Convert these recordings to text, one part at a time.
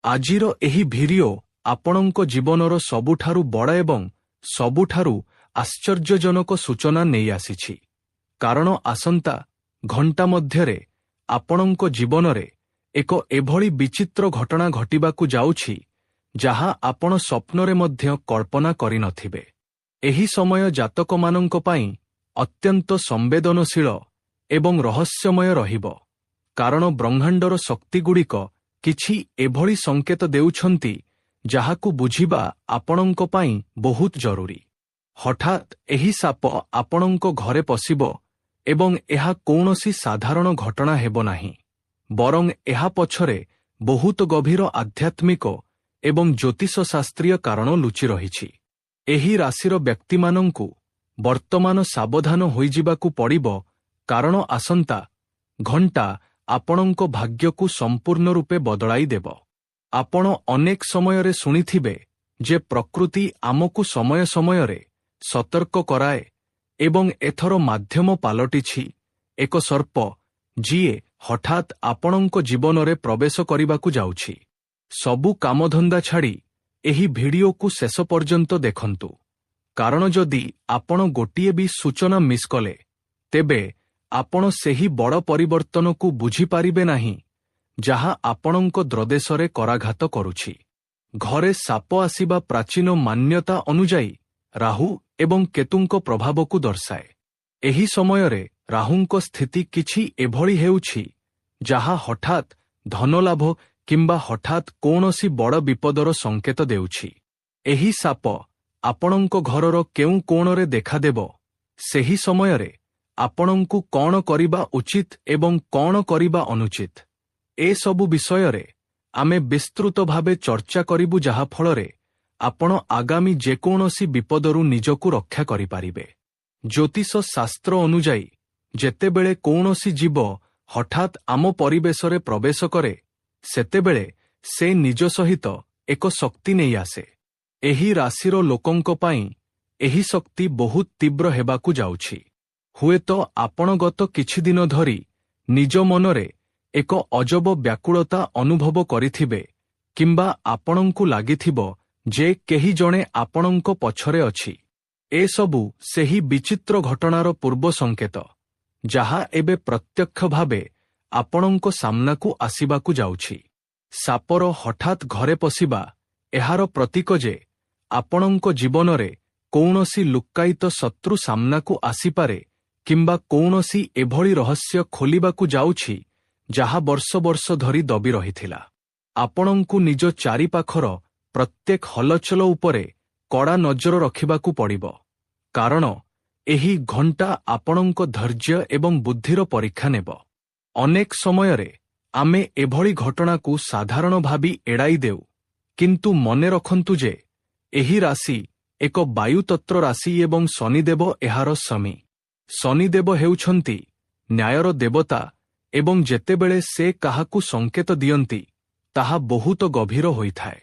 ଆଜିର ଏହି ଭିଡିଓ ଆପଣଙ୍କ ଜୀବନର ସବୁଠାରୁ ବଡ଼ ଏବଂ ସବୁଠାରୁ ଆଶ୍ଚର୍ଯ୍ୟଜନକ ସୂଚନା ନେଇ ଆସିଛି। କାରଣ ଆସନ୍ତା ଘଣ୍ଟା ମଧ୍ୟରେ ଆପଣଙ୍କ ଜୀବନରେ ଏକ ଏଭଳି ବିଚିତ୍ର ଘଟଣା ଘଟିବାକୁ ଯାଉଛି ଯାହା ଆପଣ ସ୍ୱପ୍ନରେ ମଧ୍ୟ କଳ୍ପନା କରିନଥିବେ। ଏହି ସମୟ ଜାତକମାନଙ୍କ ପାଇଁ ଅତ୍ୟନ୍ତ ସମ୍ବେଦନଶୀଳ ଏବଂ ରହସ୍ୟମୟ ରହିବ, କାରଣ ବ୍ରହ୍ମାଣ୍ଡର ଶକ୍ତିଗୁଡ଼ିକ କିଛି ଏଭଳି ସଂକେତ ଦେଉଛନ୍ତି ଯାହାକୁ ବୁଝିବା ଆପଣଙ୍କ ପାଇଁ ବହୁତ ଜରୁରୀ। ହଠାତ୍ ଏହି ସାପ ଆପଣଙ୍କ ଘରେ ପଶିବ ଏବଂ ଏହା କୌଣସି ସାଧାରଣ ଘଟଣା ହେବ ନାହିଁ, ବରଂ ଏହା ପଛରେ ବହୁତ ଗଭୀର ଆଧ୍ୟାତ୍ମିକ ଏବଂ ଜ୍ୟୋତିଷଶାସ୍ତ୍ରୀୟ କାରଣ ଲୁଚି ରହିଛି। ଏହି ରାଶିର ବ୍ୟକ୍ତିମାନଙ୍କୁ ବର୍ତ୍ତମାନ ସାବଧାନ ହୋଇଯିବାକୁ ପଡ଼ିବ, କାରଣ ଆସନ୍ତା ଘଣ୍ଟା ଆପଣଙ୍କ ଭାଗ୍ୟକୁ ସମ୍ପୂର୍ଣ୍ଣ ରୂପେ ବଦଳାଇ ଦେବ। ଆପଣ ଅନେକ ସମୟରେ ଶୁଣିଥିବେ ଯେ ପ୍ରକୃତି ଆମକୁ ସମୟ ସମୟରେ ସତର୍କ କରାଏ ଏବଂ ଏଥର ମାଧ୍ୟମ ପାଲଟିଛି ଏକ ସର୍ପ ଯିଏ ହଠାତ୍ ଆପଣଙ୍କ ଜୀବନରେ ପ୍ରବେଶ କରିବାକୁ ଯାଉଛି। ସବୁ କାମଧନ୍ଦା ଛାଡ଼ି ଏହି ଭିଡିଓକୁ ଶେଷ ପର୍ଯ୍ୟନ୍ତ ଦେଖନ୍ତୁ, କାରଣ ଯଦି ଆପଣ ଗୋଟିଏ ବି ସୂଚନା ମିସ୍ କଲେ ତେବେ ଆପଣ ସେହି ବଡ଼ ପରିବର୍ତ୍ତନକୁ ବୁଝିପାରିବେ ନାହିଁ ଯାହା ଆପଣଙ୍କ ଦ୍ରଦେଶରେ କରାଘାତ କରୁଛି। ଘରେ ସାପ ଆସିବା ପ୍ରାଚୀନ ମାନ୍ୟତା ଅନୁଯାୟୀ ରାହୁ ଏବଂ କେତୁଙ୍କ ପ୍ରଭାବକୁ ଦର୍ଶାଏ। ଏହି ସମୟରେ ରାହୁଙ୍କ ସ୍ଥିତି କିଛି ଏଭଳି ହେଉଛି ଯାହା ହଠାତ୍ ଧନଲାଭ କିମ୍ବା ହଠାତ୍ କୌଣସି ବଡ଼ ବିପଦର ସଂକେତ ଦେଉଛି। ଏହି ସାପ ଆପଣଙ୍କ ଘରର କେଉଁ କୋଣରେ ଦେଖାଦେବ, ସେହି ସମୟରେ ଆପଣଙ୍କୁ କ'ଣ କରିବା ଉଚିତ ଏବଂ କ'ଣ କରିବା ଅନୁଚିତ, ଏସବୁ ବିଷୟରେ ଆମେ ବିସ୍ତୃତ ଭାବେ ଚର୍ଚ୍ଚା କରିବୁ, ଯାହାଫଳରେ ଆପଣ ଆଗାମୀ ଯେକୌଣସି ବିପଦରୁ ନିଜକୁ ରକ୍ଷା କରିପାରିବେ। ଜ୍ୟୋତିଷ ଶାସ୍ତ୍ର ଅନୁଯାୟୀ ଯେତେବେଳେ କୌଣସି ଜୀବ ହଠାତ୍ ଆମ ପରିବେଶରେ ପ୍ରବେଶ କରେ ସେତେବେଳେ ସେ ନିଜ ସହିତ ଏକ ଶକ୍ତି ନେଇ ଆସେ। ଏହି ରାଶିର ଲୋକଙ୍କ ପାଇଁ ଏହି ଶକ୍ତି ବହୁତ ତୀବ୍ର ହେବାକୁ ଯାଉଛି। ହୁଏତ ଆପଣ ଗତ କିଛିଦିନ ଧରି ନିଜ ମନରେ ଏକ ଅଜବ ବ୍ୟାକୁଳତା ଅନୁଭବ କରିଥିବେ କିମ୍ବା ଆପଣଙ୍କୁ ଲାଗିଥିବ ଯେ କେହି ଜଣେ ଆପଣଙ୍କ ପଛରେ ଅଛି। ଏସବୁ ସେହି ବିଚିତ୍ର ଘଟଣାର ପୂର୍ବ ସଂକେତ ଯାହା ଏବେ ପ୍ରତ୍ୟକ୍ଷ ଭାବେ ଆପଣଙ୍କ ସାମ୍ନାକୁ ଆସିବାକୁ ଯାଉଛି। ସାପର ହଠାତ୍ ଘରେ ପଶିବା ଏହାର ପ୍ରତୀକ ଯେ ଆପଣଙ୍କ ଜୀବନରେ କୌଣସି ଲୁକ୍କାୟିତ ଶତ୍ରୁ ସାମ୍ନାକୁ ଆସିପାରେ କିମ୍ବା କୌଣସି ଏଭଳି ରହସ୍ୟ ଖୋଲିବାକୁ ଯାଉଛି ଯାହା ବର୍ଷ ବର୍ଷ ଧରି ଦବି ରହିଥିଲା। ଆପଣଙ୍କୁ ନିଜ ଚାରିପାଖର ପ୍ରତ୍ୟେକ ହଲଚଲ ଉପରେ କଡ଼ା ନଜର ରଖିବାକୁ ପଡ଼ିବ, କାରଣ ଏହି ଘଣ୍ଟା ଆପଣଙ୍କ ଧୈର୍ଯ୍ୟ ଏବଂ ବୁଦ୍ଧିର ପରୀକ୍ଷା ନେବ। ଅନେକ ସମୟରେ ଆମେ ଏଭଳି ଘଟଣାକୁ ସାଧାରଣ ଭାବି ଏଡ଼ାଇ ଦେଉ, କିନ୍ତୁ ମନେ ରଖନ୍ତୁ ଯେ ଏହି ରାଶି ଏକ ବାୟୁତତ୍ତ୍ୱ ରାଶି ଏବଂ ଶନିଦେବ ଏହାର ସ୍ୱାମୀ। ଶନିଦେବ ହେଉଛନ୍ତି ନ୍ୟାୟର ଦେବତା ଏବଂ ଯେତେବେଳେ ସେ କାହାକୁ ସଂକେତ ଦିଅନ୍ତି ତାହା ବହୁତ ଗଭୀର ହୋଇଥାଏ।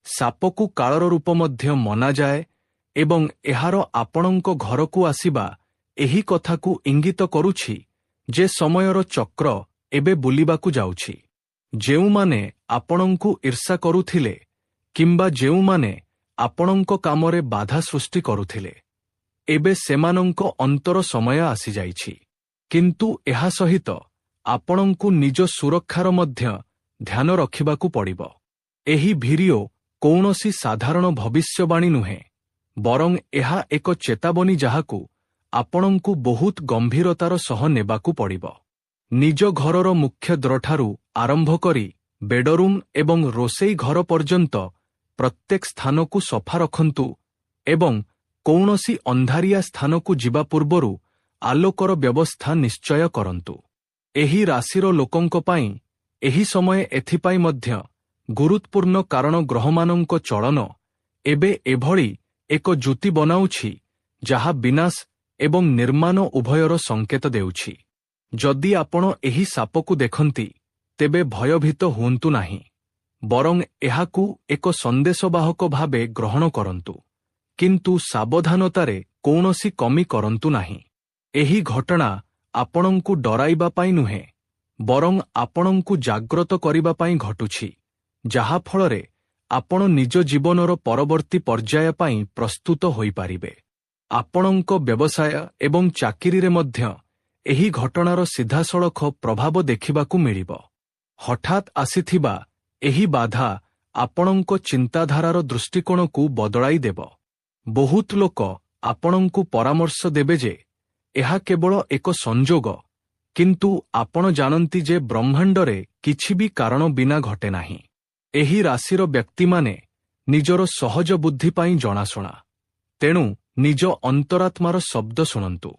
ସାପକୁ କାଳର ରୂପ ମଧ୍ୟ ମନାଯାଏ ଏବଂ ଏହାର ଆପଣଙ୍କ ଘରକୁ ଆସିବା ଏହି କଥାକୁ ଇଙ୍ଗିତ କରୁଛି ଯେ ସମୟର ଚକ୍ର ଏବେ ବୁଲିବାକୁ ଯାଉଛି। ଯେଉଁମାନେ ଆପଣଙ୍କୁ ଈର୍ଷା କରୁଥିଲେ କିମ୍ବା ଯେଉଁମାନେ ଆପଣଙ୍କ କାମରେ ବାଧା ସୃଷ୍ଟି କରୁଥିଲେ, ଏବେ ସେମାନଙ୍କ ଅନ୍ତର ସମୟ ଆସିଯାଇଛି। କିନ୍ତୁ ଏହା ସହିତ ଆପଣଙ୍କୁ ନିଜ ସୁରକ୍ଷାର ମଧ୍ୟ ଧ୍ୟାନ ରଖିବାକୁ ପଡ଼ିବ। ଏହି ଭିଡିଓ କୌଣସି ସାଧାରଣ ଭବିଷ୍ୟବାଣୀ ନୁହେଁ, ବରଂ ଏହା ଏକ ଚେତାବନୀ ଯାହାକୁ ଆପଣଙ୍କୁ ବହୁତ ଗମ୍ଭୀରତାର ସହ ନେବାକୁ ପଡ଼ିବ। ନିଜ ଘରର ମୁଖ୍ୟ ଦ୍ୱାରଠାରୁ ଆରମ୍ଭ କରି ବେଡରୁମ୍ ଏବଂ ରୋଷେଇ ଘର ପର୍ଯ୍ୟନ୍ତ ପ୍ରତ୍ୟେକ ସ୍ଥାନକୁ ସଫା ରଖନ୍ତୁ ଏବଂ କୌଣସି ଅନ୍ଧାରିଆ ସ୍ଥାନକୁ ଯିବା ପୂର୍ବରୁ ଆଲୋକର ବ୍ୟବସ୍ଥା ନିଶ୍ଚୟ କରନ୍ତୁ। ଏହି ରାଶିର ଲୋକଙ୍କ ପାଇଁ ଏହି ସମୟ ଏଥିପାଇଁ ମଧ୍ୟ ଗୁରୁତ୍ୱପୂର୍ଣ୍ଣ କାରଣ ଗ୍ରହମାନଙ୍କ ଚଳନ ଏବେ ଏଭଳି ଏକ ଜ୍ୟୋତି ବନାଉଛି ଯାହା ବିନାଶ ଏବଂ ନିର୍ମାଣ ଉଭୟର ସଂକେତ ଦେଉଛି। ଯଦି ଆପଣ ଏହି ସାପକୁ ଦେଖନ୍ତି ତେବେ ଭୟଭୀତ ହୁଅନ୍ତୁ ନାହିଁ, ବରଂ ଏହାକୁ ଏକ ସନ୍ଦେଶବାହକ ଭାବେ ଗ୍ରହଣ କରନ୍ତୁ, କିନ୍ତୁ ସାବଧାନତାରେ କୌଣସି କମି କରନ୍ତୁ ନାହିଁ। ଏହି ଘଟଣା ଆପଣଙ୍କୁ ଡରାଇବା ପାଇଁ ନୁହେଁ, ବରଂ ଆପଣଙ୍କୁ ଜାଗ୍ରତ କରିବା ପାଇଁ ଘଟୁଛି ଯାହାଫଳରେ ଆପଣ ନିଜ ଜୀବନର ପରବର୍ତ୍ତୀ ପର୍ଯ୍ୟାୟ ପାଇଁ ପ୍ରସ୍ତୁତ ହୋଇପାରିବେ। ଆପଣଙ୍କ ବ୍ୟବସାୟ ଏବଂ ଚାକିରିରେ ମଧ୍ୟ ଏହି ଘଟଣାର ସିଧାସଳଖ ପ୍ରଭାବ ଦେଖିବାକୁ ମିଳିବ। ହଠାତ୍ ଆସିଥିବା ଏହି ବାଧା ଆପଣଙ୍କ ଚିନ୍ତାଧାରାର ଦୃଷ୍ଟିକୋଣକୁ ବଦଳାଇ ଦେବ। ବହୁତ ଲୋକ ଆପଣଙ୍କୁ ପରାମର୍ଶ ଦେବେ ଯେ ଏହା କେବଳ ଏକ ସଂଯୋଗ, କିନ୍ତୁ ଆପଣ ଜାଣନ୍ତି ଯେ ବ୍ରହ୍ମାଣ୍ଡରେ କିଛି ବି କାରଣ ବିନା ଘଟେ ନାହିଁ। ଏହି ରାଶିର ବ୍ୟକ୍ତିମାନେ ନିଜର ସହଜ ବୁଦ୍ଧି ପାଇଁ ଜଣାଶୁଣା। ତେଣୁ ନିଜ ଅନ୍ତରାତ୍ମାର ଶବ୍ଦ ଶୁଣନ୍ତୁ।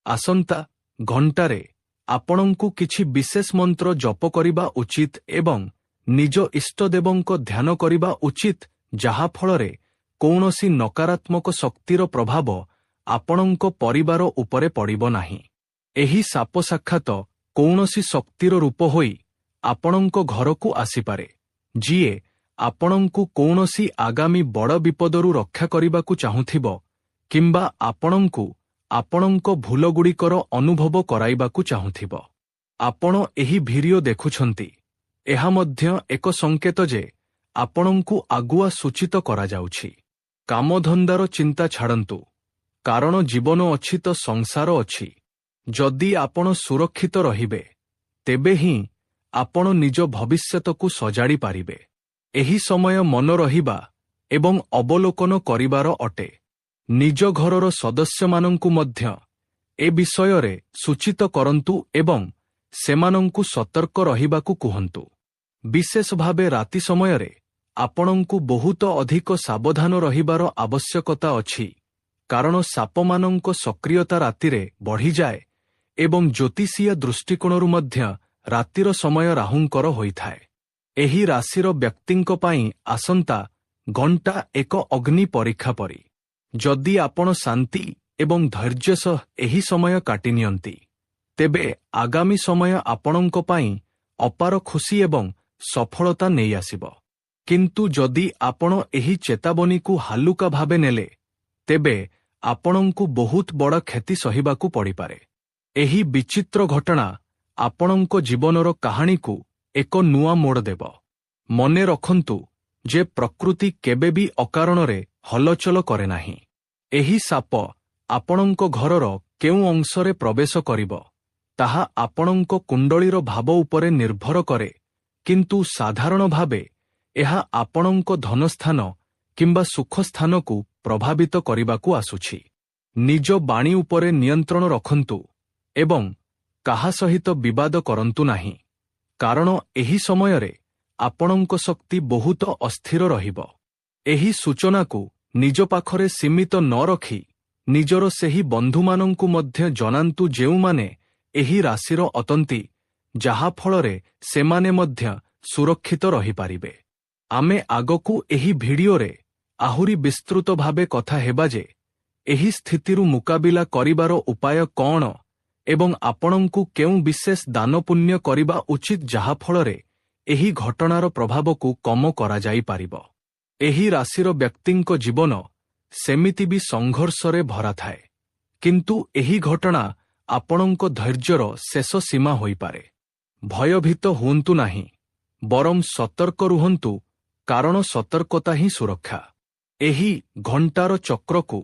ଆସନ୍ତା ଘଣ୍ଟାରେ ଆପଣଙ୍କୁ କିଛି ବିଶେଷ ମନ୍ତ୍ର ଜପ କରିବା ଉଚିତ ଏବଂ ନିଜ ଇଷ୍ଟଦେବଙ୍କ ଧ୍ୟାନ କରିବା ଉଚିତ, ଯାହାଫଳରେ କୌଣସି ନକାରାତ୍ମକ ଶକ୍ତିର ପ୍ରଭାବ ଆପଣଙ୍କ ପରିବାର ଉପରେ ପଡ଼ିବ ନାହିଁ। ଏହି ସାପ ସାକ୍ଷାତ କୌଣସି ଶକ୍ତିର ରୂପ ହୋଇ ଆପଣଙ୍କ ଘରକୁ ଆସିପାରେ, ଯିଏ ଆପଣଙ୍କୁ କୌଣସି ଆଗାମୀ ବଡ଼ ବିପଦରୁ ରକ୍ଷା କରିବାକୁ ଚାହୁଁଥିବ କିମ୍ବା ଆପଣଙ୍କୁ ଆପଣଙ୍କ ଭୁଲଗୁଡ଼ିକର ଅନୁଭବ କରାଇବାକୁ ଚାହୁଁଥିବ। ଆପଣ ଏହି ଭିଡିଓ ଦେଖୁଛନ୍ତି, ଏହା ମଧ୍ୟ ଏକ ସଂକେତ ଯେ ଆପଣଙ୍କୁ ଆଗୁଆ ସୂଚିତ କରାଯାଉଛି। କାମଧନ୍ଦାର ଚିନ୍ତା ଛାଡ଼ନ୍ତୁ, କାରଣ ଜୀବନ ଅଛି ତ ସଂସାର ଅଛି। ଯଦି ଆପଣ ସୁରକ୍ଷିତ ରହିବେ, ତେବେ ହିଁ ଆପଣ ନିଜ ଭବିଷ୍ୟତକୁ ସଜାଡ଼ି ପାରିବେ। ଏହି ସମୟ ମନ ରହିବା ଏବଂ ଅବଲୋକନ କରିବାର ଅଟେ। ନିଜ ଘରର ସଦସ୍ୟମାନଙ୍କୁ ମଧ୍ୟ ଏ ବିଷୟରେ ସୂଚିତ କରନ୍ତୁ ଏବଂ ସେମାନଙ୍କୁ ସତର୍କ ରହିବାକୁ କୁହନ୍ତୁ। ବିଶେଷ ଭାବେ ରାତି ସମୟରେ ଆପଣଙ୍କୁ ବହୁତ ଅଧିକ ସାବଧାନ ରହିବାର ଆବଶ୍ୟକତା ଅଛି, କାରଣ ସାପମାନଙ୍କ ସକ୍ରିୟତା ରାତିରେ ବଢ଼ିଯାଏ ଏବଂ ଜ୍ୟୋତିଷୀୟ ଦୃଷ୍ଟିକୋଣରୁ ମଧ୍ୟ ରାତିର ସମୟ ରାହୁଙ୍କର ହୋଇଥାଏ। ଏହି ରାଶିର ବ୍ୟକ୍ତିଙ୍କ ପାଇଁ ଆସନ୍ତା ଘଣ୍ଟା ଏକ ଅଗ୍ନି ପରୀକ୍ଷା ପରି। ଯଦି ଆପଣ ଶାନ୍ତି ଏବଂ ଧୈର୍ଯ୍ୟ ସହ ଏହି ସମୟ କାଟି ନିଅନ୍ତି, ତେବେ ଆଗାମୀ ସମୟ ଆପଣଙ୍କ ପାଇଁ ଅପାର ଖୁସି ଏବଂ ସଫଳତା ନେଇ ଆସିବ। କିନ୍ତୁ ଯଦି ଆପଣ ଏହି ଚେତାବନୀକୁ ହାଲୁକା ଭାବେ ନେଲେ, ତେବେ ଆପଣଙ୍କୁ ବହୁତ ବଡ଼ କ୍ଷତି ସହିବାକୁ ପଡ଼ିପାରେ। ଏହି ବିଚିତ୍ର ଘଟଣା ଆପଣଙ୍କ ଜୀବନର କାହାଣୀକୁ ଏକ ନୂଆ ମୋଡ଼ ଦେବ। ମନେ ରଖନ୍ତୁ ଯେ ପ୍ରକୃତି କେବେ ବି ଅକାରଣରେ ହଲଚଲ କରେ ନାହିଁ। ଏହି ସାପ ଆପଣଙ୍କ ଘରର କେଉଁ ଅଂଶରେ ପ୍ରବେଶ କରିବ, ତାହା ଆପଣଙ୍କ କୁଣ୍ଡଳୀର ଭାବ ଉପରେ ନିର୍ଭର କରେ, କିନ୍ତୁ ସାଧାରଣ ଭାବେ ଏହା ଆପଣଙ୍କ ଧନସ୍ଥାନ କିମ୍ବା ସୁଖସ୍ଥାନକୁ ପ୍ରଭାବିତ କରିବାକୁ ଆସୁଛି। ନିଜ ବାଣୀ ଉପରେ ନିୟନ୍ତ୍ରଣ ରଖନ୍ତୁ ଏବଂ କାହା ସହିତ ବିବାଦ କରନ୍ତୁ ନାହିଁ, କାରଣ ଏହି ସମୟରେ ଆପଣଙ୍କ ଶକ୍ତି ବହୁତ ଅସ୍ଥିର ରହିବ। ଏହି ସୂଚନାକୁ ନିଜ ପାଖରେ ସୀମିତ ନ ରଖି ନିଜର ସେହି ବନ୍ଧୁମାନଙ୍କୁ ମଧ୍ୟ ଜଣାନ୍ତୁ ଯେଉଁମାନେ ଏହି ରାଶିର ଅଟନ୍ତି, ଯାହାଫଳରେ ସେମାନେ ମଧ୍ୟ ସୁରକ୍ଷିତ ରହିପାରିବେ। ଆମେ ଆଗକୁ ଏହି ଭିଡିଓରେ ଆହୁରି ବିସ୍ତୃତ ଭାବେ କଥା ହେବା ଯେ ଏହି ସ୍ଥିତିରୁ ମୁକାବିଲା କରିବାର ଉପାୟ କ'ଣ ଏବଂ ଆପଣଙ୍କୁ କେଉଁ ବିଶେଷ ଦାନ ପୁଣ୍ୟ କରିବା ଉଚିତ ଯାହାଫଳରେ ଏହି ଘଟଣାର ପ୍ରଭାବକୁ କମ କରାଯାଇପାରିବ। ଏହି ରାଶିର ବ୍ୟକ୍ତିଙ୍କ ଜୀବନ ସେମିତି ବି ସଂଘର୍ଷରେ ଭରା ଥାଏ, କିନ୍ତୁ ଏହି ଘଟଣା ଆପଣଙ୍କ ଧୈର୍ଯ୍ୟର ଶେଷ ସୀମା ହୋଇପାରେ। ଭୟଭୀତ ହୁଅନ୍ତୁ ନାହିଁ, ବରଂ ସତର୍କ ରୁହନ୍ତୁ, କାରଣ ସତର୍କତା ହିଁ ସୁରକ୍ଷା। ଏହି ଘଣ୍ଟାର ଚକ୍ରକୁ